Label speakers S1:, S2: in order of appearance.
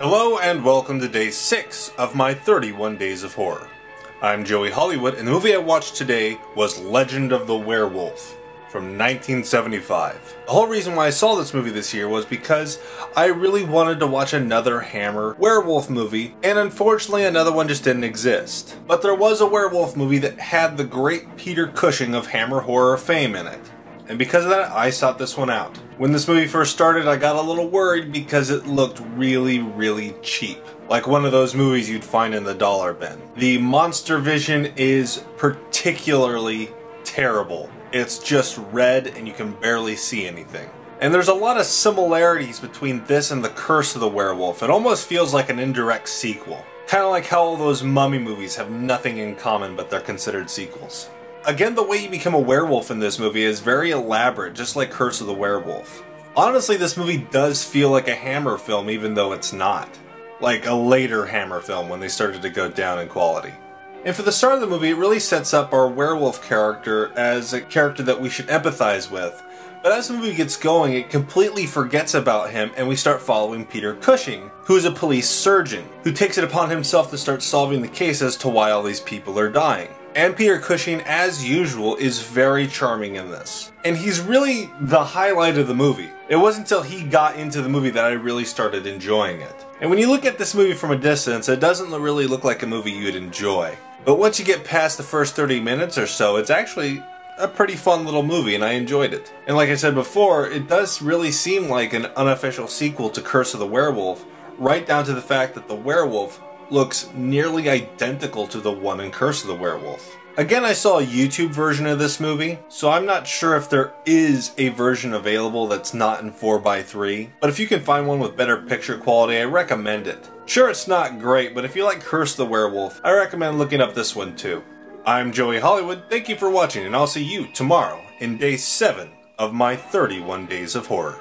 S1: Hello and welcome to day 6 of my 31 Days of Horror. I'm Joey Hollywood and the movie I watched today was Legend of the Werewolf from 1975. The whole reason why I saw this movie this year was because I really wanted to watch another Hammer werewolf movie, and unfortunately another one just didn't exist. But there was a werewolf movie that had the great Peter Cushing of Hammer horror fame in it. And because of that, I sought this one out. When this movie first started, I got a little worried because it looked really cheap. Like one of those movies you'd find in the dollar bin. The monster vision is particularly terrible. It's just red and you can barely see anything. And there's a lot of similarities between this and The Curse of the Werewolf. It almost feels like an indirect sequel. Kind of like how all those mummy movies have nothing in common but they're considered sequels. Again, the way you become a werewolf in this movie is very elaborate, just like Curse of the Werewolf. Honestly, this movie does feel like a Hammer film even though it's not. Like a later Hammer film when they started to go down in quality. And for the start of the movie, it really sets up our werewolf character as a character that we should empathize with. But as the movie gets going, it completely forgets about him and we start following Peter Cushing, who is a police surgeon, who takes it upon himself to start solving the case as to why all these people are dying. And Peter Cushing, as usual, is very charming in this. And he's really the highlight of the movie. It wasn't until he got into the movie that I really started enjoying it. And when you look at this movie from a distance, it doesn't really look like a movie you'd enjoy. But once you get past the first 30 minutes or so, it's actually a pretty fun little movie and I enjoyed it. And like I said before, it does really seem like an unofficial sequel to Curse of the Werewolf, right down to the fact that the werewolf looks nearly identical to the one in Curse of the Werewolf. Again, I saw a YouTube version of this movie, so I'm not sure if there is a version available that's not in 4:3, but if you can find one with better picture quality, I recommend it. Sure, it's not great, but if you like Curse of the Werewolf, I recommend looking up this one too. I'm Joey Hollywood, thank you for watching, and I'll see you tomorrow in day 7 of my 31 Days of Horror.